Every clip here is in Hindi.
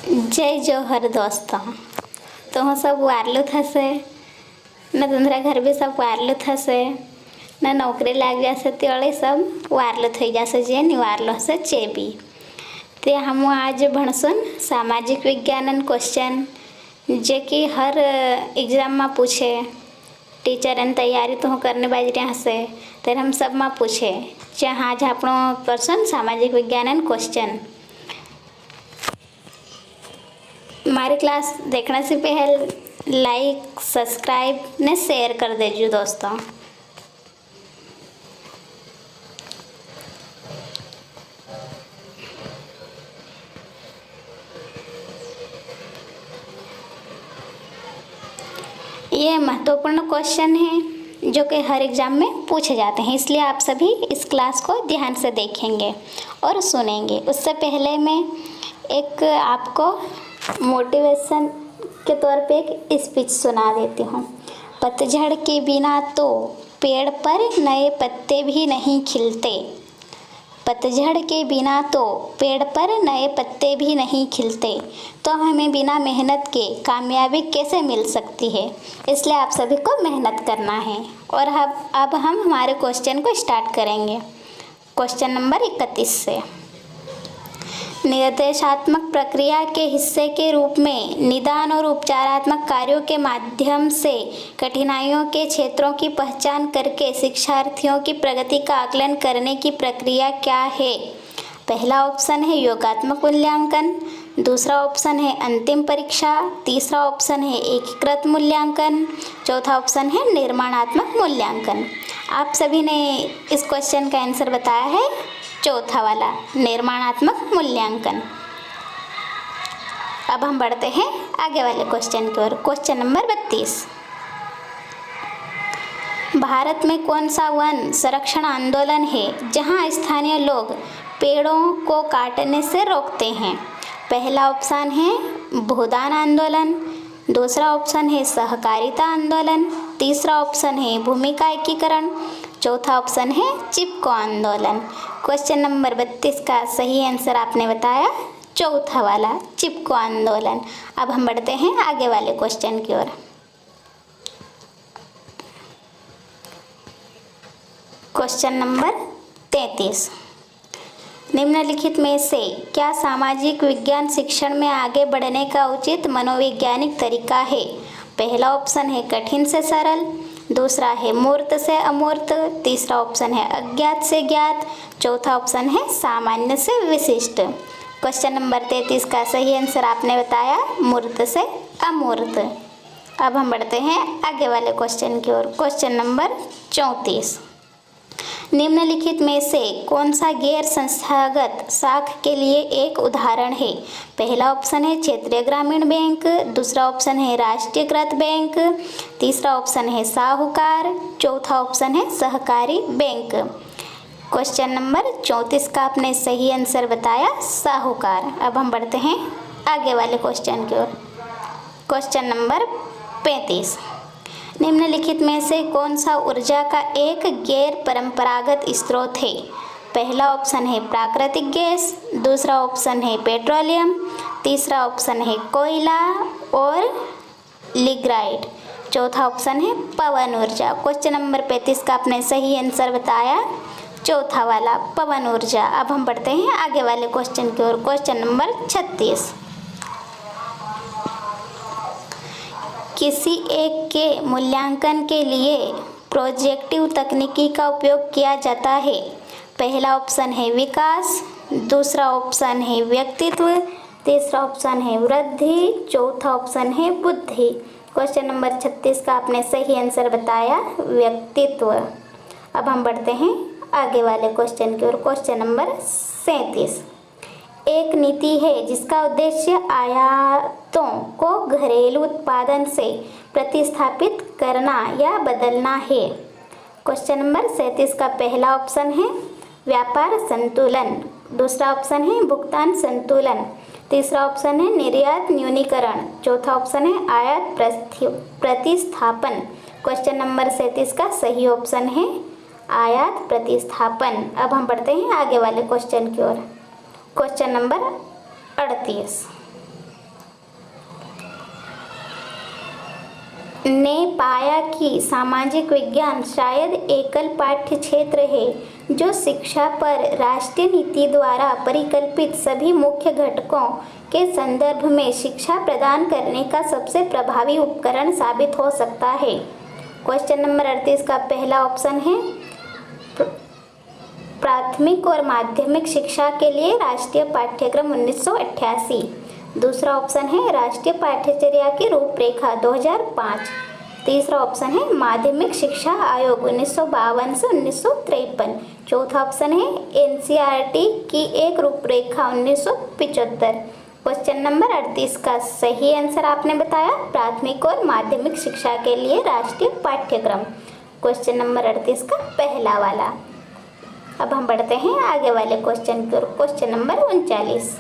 जय जोहर दोस्तों। तो હું सब વારલું થશે ને તમારા ઘર બી सब વારલું થશે ને નોકરી લાગી જશે તે सब વારલું થઈ જશે જે નિવારલો હશે જે બી તે हम आज ભણશું સામાજિક વિજ્ઞાનન ક્વેશ્ચન જે कि हर एग्जाम में पूछे टीचर ने तैयारी तो करने बाज रहा हसे तेरे हम सब में पूछे चाहे आज आप करसन सामाजिक विज्ञानन क्वेश्चन। हमारी क्लास देखने से पहले लाइक सब्सक्राइब ने शेयर कर दीजिए दोस्तों। ये महत्वपूर्ण क्वेश्चन है जो कि हर एग्ज़ाम में पूछे जाते हैं, इसलिए आप सभी इस क्लास को ध्यान से देखेंगे और सुनेंगे। उससे पहले मैं एक आपको मोटिवेशन के तौर पे एक स्पीच सुना देती हूँ। पतझड़ के बिना तो पेड़ पर नए पत्ते भी नहीं खिलते, पतझड़ के बिना तो पेड़ पर नए पत्ते भी नहीं खिलते, तो हमें बिना मेहनत के कामयाबी कैसे मिल सकती है। इसलिए आप सभी को मेहनत करना है। और अब हम हमारे क्वेश्चन को स्टार्ट करेंगे। क्वेश्चन नंबर 31 से। निर्देशात्मक प्रक्रिया के हिस्से के रूप में निदान और उपचारात्मक कार्यों के माध्यम से कठिनाइयों के क्षेत्रों की पहचान करके शिक्षार्थियों की प्रगति का आकलन करने की प्रक्रिया क्या है। पहला ऑप्शन है योगात्मक मूल्यांकन, दूसरा ऑप्शन है अंतिम परीक्षा, तीसरा ऑप्शन है एकीकृत मूल्यांकन, चौथा ऑप्शन है निर्माणात्मक मूल्यांकन। आप सभी ने इस क्वेश्चन का आंसर बताया है चौथा वाला, निर्माणात्मक मूल्यांकन। अब हम बढ़ते हैं आगे वाले क्वेश्चन की ओर। Question number 32। भारत में कौन सा वन संरक्षण आंदोलन है जहां स्थानीय लोग पेड़ों को काटने से रोकते हैं। पहला ऑप्शन है भूदान आंदोलन, दूसरा ऑप्शन है सहकारिता आंदोलन, तीसरा ऑप्शन है भूमिका एकीकरण, चौथा ऑप्शन है चिपको आंदोलन। क्वेश्चन नंबर 32 का सही आंसर आपने बताया चौथा वाला, चिपको आंदोलन। अब हम बढ़ते हैं आगे वाले क्वेश्चन की ओर। Question number 33। निम्नलिखित में से क्या सामाजिक विज्ञान शिक्षण में आगे बढ़ने का उचित मनोवैज्ञानिक तरीका है। पहला ऑप्शन है कठिन से सरल, दूसरा है मूर्त से अमूर्त, तीसरा ऑप्शन है अज्ञात से ज्ञात, चौथा ऑप्शन है सामान्य से विशिष्ट। क्वेश्चन नंबर 33 का सही आंसर आपने बताया मूर्त से अमूर्त। अब हम बढ़ते हैं आगे वाले क्वेश्चन की ओर। Question number 34। निम्नलिखित में से कौन सा गैर संस्थागत साख के लिए एक उदाहरण है। पहला ऑप्शन है क्षेत्रीय ग्रामीण बैंक, दूसरा ऑप्शन है राष्ट्रीयकृत बैंक, तीसरा ऑप्शन है साहूकार, चौथा ऑप्शन है सहकारी बैंक। क्वेश्चन नंबर 34 का आपने सही आंसर बताया साहूकार। अब हम बढ़ते हैं आगे वाले क्वेश्चन की ओर। Question number 35। निम्नलिखित में से कौन सा ऊर्जा का एक गैर परंपरागत स्रोत है। पहला ऑप्शन है प्राकृतिक गैस, दूसरा ऑप्शन है पेट्रोलियम, तीसरा ऑप्शन है कोयला और लिग्नाइट, चौथा ऑप्शन है पवन ऊर्जा। क्वेश्चन नंबर 35 का आपने सही आंसर बताया चौथा वाला, पवन ऊर्जा। अब हम बढ़ते हैं आगे वाले क्वेश्चन की ओर। Question number 36। किसी एक के मूल्यांकन के लिए प्रोजेक्टिव तकनीकी का उपयोग किया जाता है। पहला ऑप्शन है विकास, दूसरा ऑप्शन है व्यक्तित्व, तीसरा ऑप्शन है वृद्धि, चौथा ऑप्शन है बुद्धि। क्वेश्चन नंबर 36 का आपने सही आंसर बताया व्यक्तित्व। अब हम बढ़ते हैं आगे वाले क्वेश्चन की ओर। Question number 37। एक नीति है जिसका उद्देश्य आयातों को घरेलू उत्पादन से प्रतिस्थापित करना या बदलना है। क्वेश्चन नंबर 37 का पहला ऑप्शन है व्यापार संतुलन, दूसरा ऑप्शन है भुगतान संतुलन, तीसरा ऑप्शन है निर्यात न्यूनीकरण, चौथा ऑप्शन है आयात प्रतिस्थापन। क्वेश्चन नंबर 37 का सही ऑप्शन है आयात प्रतिस्थापन। अब हम बढ़ते हैं आगे वाले क्वेश्चन की ओर। Question number 38। ने पाया कि सामाजिक विज्ञान शायद एकल पाठ्य क्षेत्र है जो शिक्षा पर राष्ट्रीय नीति द्वारा परिकल्पित सभी मुख्य घटकों के संदर्भ में शिक्षा प्रदान करने का सबसे प्रभावी उपकरण साबित हो सकता है। क्वेश्चन नंबर 38 का पहला ऑप्शन है प्राथमिक और माध्यमिक शिक्षा के लिए राष्ट्रीय पाठ्यक्रम 1988। दूसरा ऑप्शन है राष्ट्रीय पाठ्यचर्या की रूपरेखा 2005। तीसरा ऑप्शन है माध्यमिक शिक्षा आयोग 1952 से 1953। चौथा ऑप्शन है एनसीईआरटी की एक रूपरेखा 1975। क्वेश्चन नंबर 38 का सही आंसर आपने बताया प्राथमिक और माध्यमिक शिक्षा के लिए राष्ट्रीय पाठ्यक्रम। क्वेश्चन नंबर 38 का पहला वाला। अब हम बढ़ते हैं आगे वाले क्वेश्चन की ओर। Question number 39।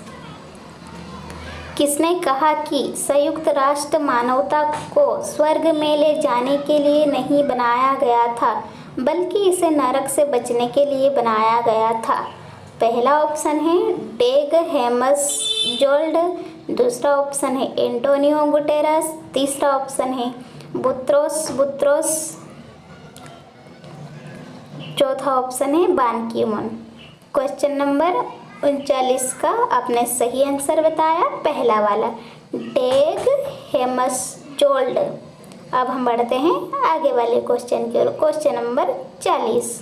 किसने कहा कि संयुक्त राष्ट्र मानवता को स्वर्ग में ले जाने के लिए नहीं बनाया गया था बल्कि इसे नरक से बचने के लिए बनाया गया था? पहला ऑप्शन है डेग हेमर्सजोल्ड। दूसरा ऑप्शन है एंटोनियो गुटेरस। तीसरा ऑप्शन है बुत्रोस। चौथा ऑप्शन है बान की मून। क्वेश्चन नंबर 39 का आपने सही आंसर बताया पहला वाला डेग हेमर्सजोल्ड। अब हम बढ़ते हैं आगे वाले क्वेश्चन की ओर। Question number 40।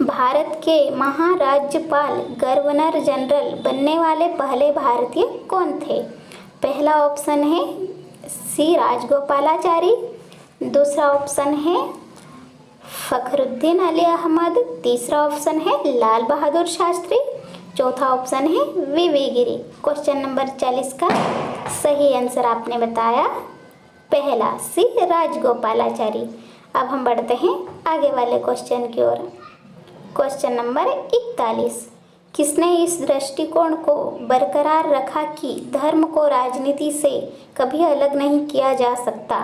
भारत के महाराज्यपाल गवर्नर जनरल बनने वाले पहले भारतीय कौन थे? पहला ऑप्शन है सी राजगोपालाचारी। दूसरा ऑप्शन है फखरुद्दीन अली अहमद। तीसरा ऑप्शन है लाल बहादुर शास्त्री। चौथा ऑप्शन है वी गिरी। क्वेश्चन नंबर 40 का सही आंसर आपने बताया पहला सी राजगोपालाचारी। अब हम बढ़ते हैं आगे वाले क्वेश्चन की ओर। Question number 41। किसने इस दृष्टिकोण को बरकरार रखा कि धर्म को राजनीति से कभी अलग नहीं किया जा सकता?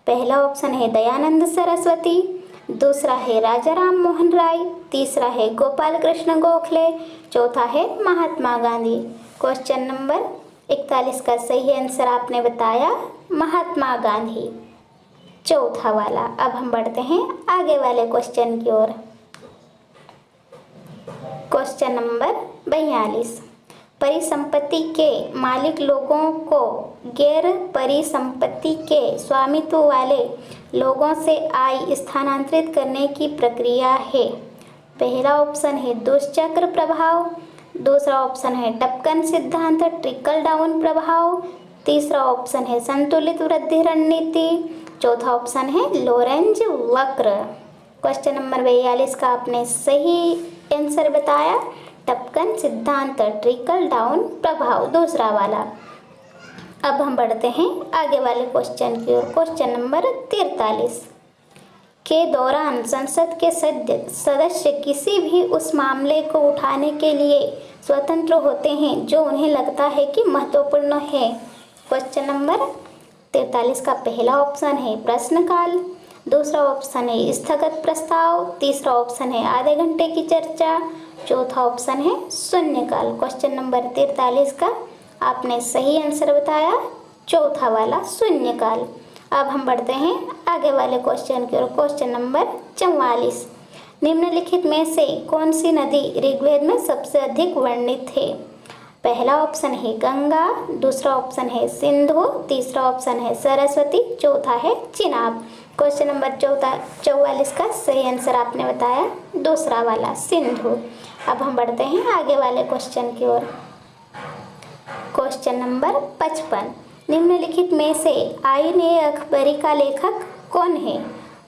पहला ऑप्शन है दयानंद सरस्वती। दूसरा है राजा राम मोहन राय। तीसरा है गोपाल कृष्ण गोखले। चौथा है महात्मा गांधी। क्वेश्चन नंबर 41 का सही आंसर आपने बताया महात्मा गांधी, चौथा वाला। अब हम बढ़ते हैं आगे वाले क्वेश्चन की ओर। Question number 42। परिसंपत्ति के मालिक लोगों को गैर परिसंपत्ति के स्वामित्व वाले लोगों से आय स्थानांतरित करने की प्रक्रिया है? पहला ऑप्शन है दुष्चक्र प्रभाव। दूसरा ऑप्शन है टपकन सिद्धांत ट्रिकल डाउन प्रभाव। तीसरा ऑप्शन है संतुलित वृद्धि रणनीति। चौथा ऑप्शन है लोरेंज वक्र। क्वेश्चन नंबर 42 का आपने सही आंसर बताया टपकन सिद्धांत ट्रिकल डाउन प्रभाव, दूसरा वाला। अब हम बढ़ते हैं आगे वाले क्वेश्चन की ओर। क्वेश्चन नंबर 43 के दौरान संसद के सदस्य किसी भी उस मामले को उठाने के लिए स्वतंत्र होते हैं जो उन्हें लगता है कि महत्वपूर्ण है। क्वेश्चन नंबर 43 का पहला ऑप्शन है प्रश्नकाल। दूसरा ऑप्शन है स्थगत प्रस्ताव। तीसरा ऑप्शन है आधे घंटे की चर्चा। चौथा ऑप्शन है शून्यकाल। क्वेश्चन नंबर 43 का आपने सही आंसर बताया चौथा वाला शून्यकाल। अब हम बढ़ते हैं आगे वाले क्वेश्चन की ओर। Question number 44। निम्नलिखित में से कौन सी नदी ऋग्वेद में सबसे अधिक वर्णित है? पहला ऑप्शन है गंगा। दूसरा ऑप्शन है सिंधु। तीसरा ऑप्शन है सरस्वती। चौथा है चिनाब। क्वेश्चन नंबर 44 का सही आंसर आपने बताया दूसरा वाला सिंधु। अब हम बढ़ते हैं आगे वाले क्वेश्चन की ओर। Question number 55। निम्नलिखित में से आईन-ए-अकबरी का लेखक कौन है?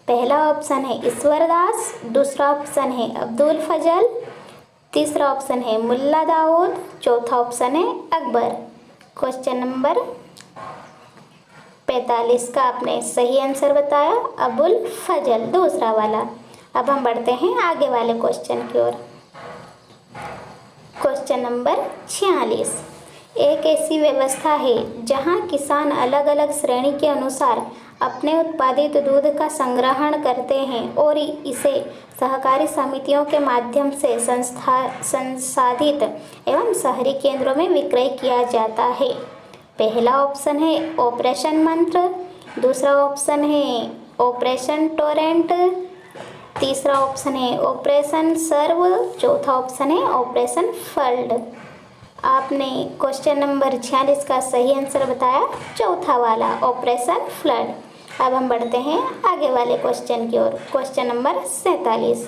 पहला ऑप्शन है ईश्वरदास। दूसरा ऑप्शन है अब्दुल फजल। तीसरा ऑप्शन है मुल्ला दाऊद। चौथा ऑप्शन है अकबर। क्वेश्चन नंबर 45 का आपने सही आंसर बताया अबुल फजल, दूसरा वाला। अब हम बढ़ते हैं आगे वाले क्वेश्चन की ओर। Question number 46। एक ऐसी व्यवस्था है जहां किसान अलग अलग श्रेणी के अनुसार अपने उत्पादित दूध का संग्रहण करते हैं और इसे सहकारी समितियों के माध्यम से संसाधित एवं शहरी केंद्रों में विक्रय किया जाता है। पहला ऑप्शन है ऑपरेशन मंत्र। दूसरा ऑप्शन है ऑपरेशन टोरेंट, तीसरा ऑप्शन है ऑपरेशन सर्व, चौथा ऑप्शन है ऑपरेशन फ्लड। आपने क्वेश्चन नंबर 46 का सही आंसर बताया चौथा वाला ऑपरेशन फ्लड। अब हम बढ़ते हैं आगे वाले क्वेश्चन की ओर। क्वेश्चन नंबर 47,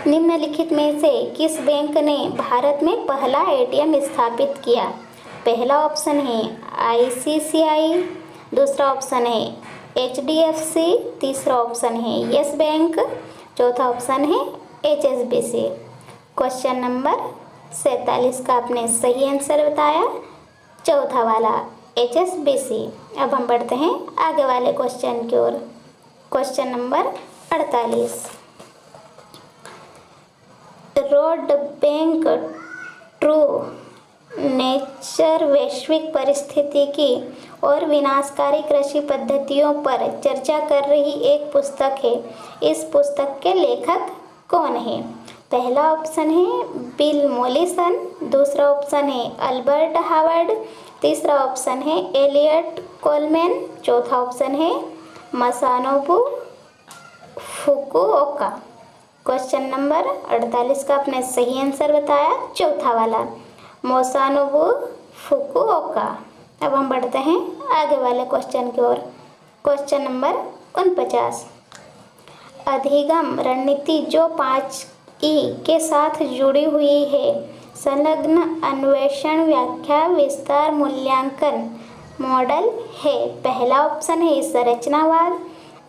निम्नलिखित में से किस बैंक ने भारत में पहला एटीएम स्थापित किया? पहला ऑप्शन है आईसीआईसीआई, दूसरा ऑप्शन है एचडीएफसी, तीसरा ऑप्शन है यस बैंक, चौथा ऑप्शन है एचएसबीसी। क्वेश्चन नंबर 47 का आपने सही आंसर बताया चौथा वाला एचएसबीसी। अब हम बढ़ते हैं आगे वाले क्वेश्चन की ओर। Question number 48, road bank true nature वैश्विक पारिस्थितिकी और विनाशकारी कृषि पद्धतियों पर चर्चा कर रही एक पुस्तक है। इस पुस्तक के लेखक कौन है? पहला ऑप्शन है बिल मोलिसन, दूसरा ऑप्शन है अल्बर्ट हावर्ड, तीसरा ऑप्शन है एलियट कोलमैन, चौथा ऑप्शन है मसानोबु फुकुओका। क्वेश्चन नंबर 48 का आपने सही आंसर बताया चौथा वाला मोसानोबु फुकुओका। अब हम बढ़ते हैं आगे वाले क्वेश्चन की ओर। क्वेश्चन नंबर 49, अधिगम रणनीति जो 5E के साथ जुड़ी हुई है, संलग्न अन्वेषण व्याख्या विस्तार मूल्यांकन मॉडल है। पहला ऑप्शन है संरचनावाद,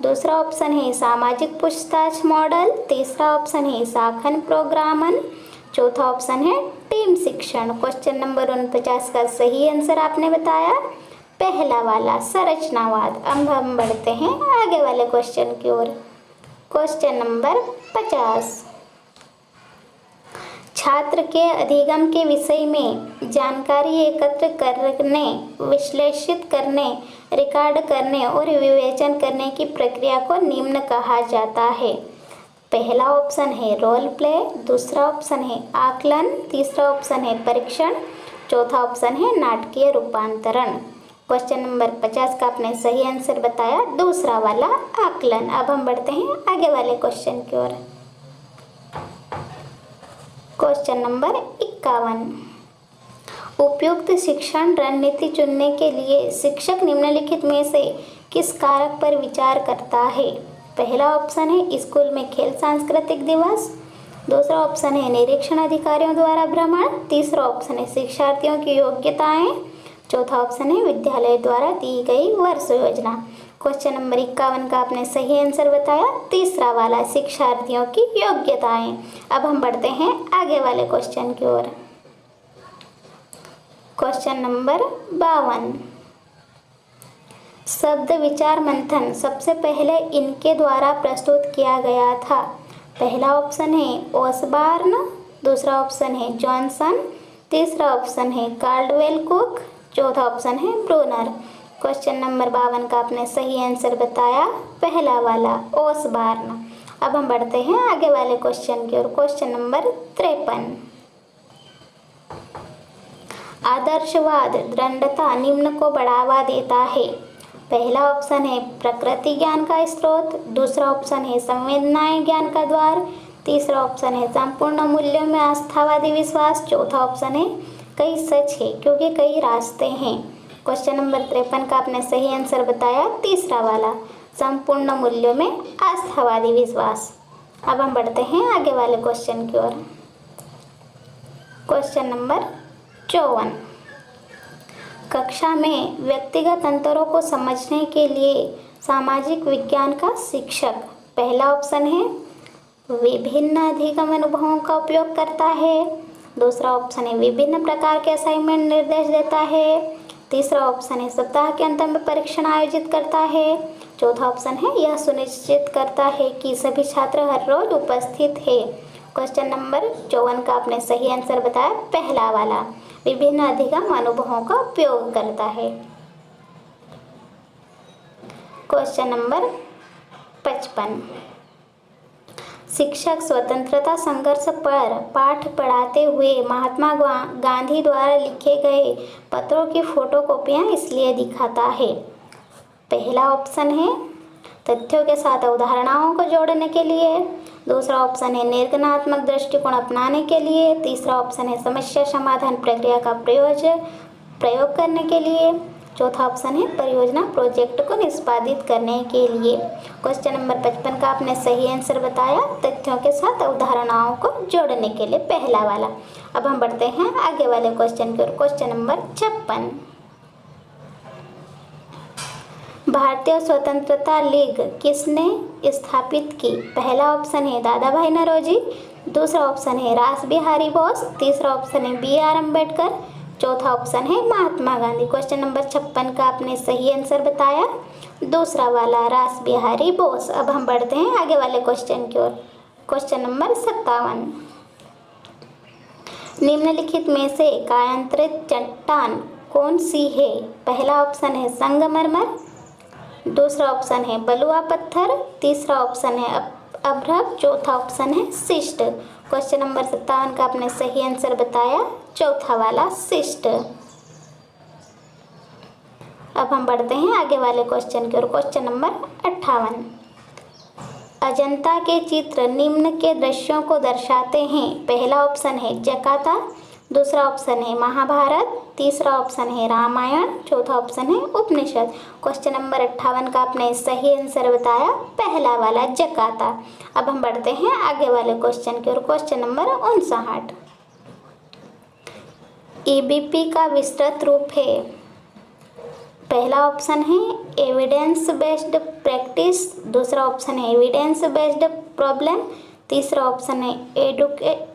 दूसरा ऑप्शन है सामाजिक पूछताछ मॉडल, तीसरा ऑप्शन है शाखन प्रोग्रामन, चौथा ऑप्शन है टीम शिक्षण। क्वेश्चन नंबर 49 का सही आंसर आपने बताया पहला वाला संरचनावाद। अब हम बढ़ते हैं आगे वाले क्वेश्चन की ओर। क्वेश्चन नंबर 50, छात्र के अधिगम के विषय में जानकारी एकत्र करने, विश्लेषित करने, रिकॉर्ड करने और विवेचन करने की प्रक्रिया को निम्न कहा जाता है। पहला ऑप्शन है रोल प्ले, दूसरा ऑप्शन है आकलन, तीसरा ऑप्शन है परीक्षण, चौथा ऑप्शन है नाटकीय रूपांतरण। क्वेश्चन नंबर 50 का आपने सही आंसर बताया दूसरा वाला आकलन। अब हम बढ़ते हैं आगे वाले क्वेश्चन की ओर। क्वेश्चन नंबर 51, उपयुक्त शिक्षण रणनीति चुनने के लिए शिक्षक निम्नलिखित में से किस कारक पर विचार करता है? पहला ऑप्शन है स्कूल में खेल सांस्कृतिक दिवस, दूसरा ऑप्शन है निरीक्षण अधिकारियों द्वारा भ्रमण, तीसरा ऑप्शन है शिक्षार्थियों की योग्यताएं, चौथा ऑप्शन है विद्यालय द्वारा दी गई वर्ष योजना। क्वेश्चन नंबर 51 का आपने सही आंसर बताया तीसरा वाला शिक्षार्थियों की योग्यताएं। अब हम बढ़ते हैं आगे वाले क्वेश्चन की ओर। क्वेश्चन नंबर 52, शब्द विचार मंथन सबसे पहले इनके द्वारा प्रस्तुत किया गया था। पहला ऑप्शन है ओसबॉर्न, दूसरा ऑप्शन है जॉनसन, तीसरा ऑप्शन है कार्डवेल कुक, चौथा ऑप्शन है ब्रूनर। क्वेश्चन नंबर 52 का आपने सही आंसर बताया पहला वाला ओसबॉर्न। अब हम बढ़ते हैं आगे वाले क्वेश्चन की ओर। क्वेश्चन नंबर 53, आदर्शवाद दृढ़ता निम्न को बढ़ावा देता है। पहला ऑप्शन है प्रकृति ज्ञान का स्रोत, दूसरा ऑप्शन है संवेदनाएं ज्ञान का द्वार, तीसरा ऑप्शन है संपूर्ण मूल्यों में आस्थावादी विश्वास, चौथा ऑप्शन है कई सच है क्योंकि कई रास्ते हैं। क्वेश्चन नंबर 53 का आपने सही आंसर बताया तीसरा वाला संपूर्ण मूल्यों में आस्थावादी विश्वास। अब हम बढ़ते हैं आगे वाले क्वेश्चन की ओर। क्वेश्चन नंबर 54, कक्षा में व्यक्तिगत अंतरों को समझने के लिए सामाजिक विज्ञान का शिक्षक पहला ऑप्शन है विभिन्न अधिगम अनुभवों का उपयोग करता है, दूसरा ऑप्शन है विभिन्न प्रकार के असाइनमेंट निर्देश देता है, तीसरा ऑप्शन है सप्ताह के अंत में परीक्षण आयोजित करता है, चौथा ऑप्शन है यह सुनिश्चित करता है कि सभी छात्र हर रोज उपस्थित है। क्वेश्चन नंबर 54 का आपने सही आंसर बताया पहला वाला विभिन्न अधिगम अनुभवों का उपयोग करता है। क्वेश्चन नंबर 55, शिक्षक स्वतंत्रता संघर्ष पर पाठ पढ़ाते हुए महात्मा गांधी द्वारा लिखे गए पत्रों की फोटोकॉपियाँ इसलिए दिखाता है। पहला ऑप्शन है तथ्यों के साथ अवधारणाओं को जोड़ने के लिए, दूसरा ऑप्शन है निर्गुणात्मक दृष्टिकोण अपनाने के लिए, तीसरा ऑप्शन है समस्या समाधान प्रक्रिया का प्रयोग करने के लिए, चौथा ऑप्शन है परियोजना प्रोजेक्ट को निष्पादित करने के लिए। क्वेश्चन नंबर 55 का आपने सही आंसर बताया, तथ्यों के साथ अवधारणाओं को जोड़ने के लिए, पहला वाला। अब हम बढ़ते हैं आगे वाले क्वेश्चन की ओर। क्वेश्चन नंबर 56, भारतीय स्वतंत्रता लीग किसने स्थापित की? पहला ऑप्शन है दादा भाई नौरोजी, दूसरा ऑप्शन है रास बिहारी बोस, तीसरा ऑप्शन है BR अम्बेडकर, चौथा ऑप्शन है महात्मा गांधी। क्वेश्चन नंबर 56 का आपने सही आंसर बताया, दूसरा वाला रास बिहारी बोस। अब हम बढ़ते हैं आगे वाले क्वेश्चन की ओर। क्वेश्चन नंबर 57, निम्नलिखित में से कायांतरित चट्टान कौन सी है? पहला ऑप्शन है संगमरमर, दूसरा ऑप्शन है बलुआ पत्थर, तीसरा ऑप्शन है अभ्रक, चौथा ऑप्शन है शिष्ट। क्वेश्चन नंबर 57 का आपने सही आंसर बताया, चौथा वाला शिष्ट। अब हम बढ़ते हैं आगे वाले क्वेश्चन की ओर। क्वेश्चन नंबर 58, अजंता के चित्र निम्न के दृश्यों को दर्शाते हैं। पहला ऑप्शन है जकाता, दूसरा ऑप्शन है महाभारत, तीसरा ऑप्शन है रामायण, चौथा ऑप्शन है उपनिषद। क्वेश्चन नंबर 58 का आपने सही आंसर बताया, पहला वाला जकाता। अब हम बढ़ते हैं आगे वाले क्वेश्चन की ओर। क्वेश्चन नंबर 59, EBP का विस्तृत रूप है। पहला ऑप्शन है एविडेंस बेस्ड प्रैक्टिस, दूसरा ऑप्शन है एविडेंस बेस्ड प्रॉब्लम, तीसरा ऑप्शन है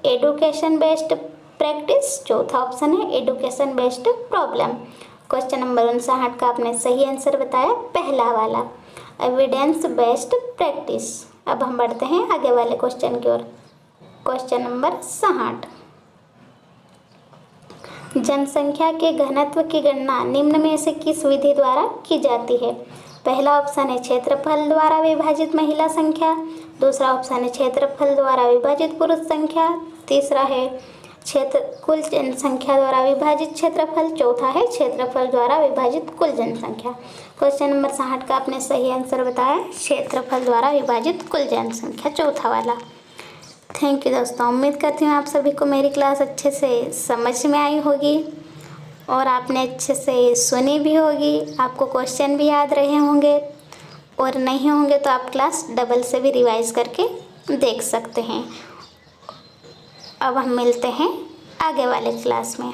एडुकेशन बेस्ड प्रैक्टिस, चौथा ऑप्शन है education based problem. Question number 59 का आपने सही आंसर बताया, पहला वाला एविडेंस बेस्ड प्रैक्टिस। अब हम बढ़ते हैं आगे वाले क्वेश्चन की ओर। क्वेश्चन नंबर 60, जनसंख्या के घनत्व की गणना निम्न में से किस विधि द्वारा की जाती है? पहला ऑप्शन है क्षेत्रफल द्वारा विभाजित महिला संख्या, दूसरा ऑप्शन है क्षेत्रफल द्वारा विभाजित पुरुष संख्या, तीसरा है कुल जनसंख्या द्वारा विभाजित क्षेत्रफल, चौथा है क्षेत्रफल द्वारा विभाजित कुल जनसंख्या। क्वेश्चन नंबर 60 का आपने सही आंसर बताया, क्षेत्रफल द्वारा विभाजित कुल जनसंख्या, चौथा वाला। थैंक यू दोस्तों, उम्मीद करती हूँ आप सभी को मेरी क्लास अच्छे से समझ में आई होगी और आपने अच्छे से सुनी भी होगी, आपको क्वेश्चन भी याद रहे होंगे, और नहीं होंगे तो आप क्लास डबल से भी रिवाइज करके देख सकते हैं। अब हम मिलते हैं आगे वाले क्लास में।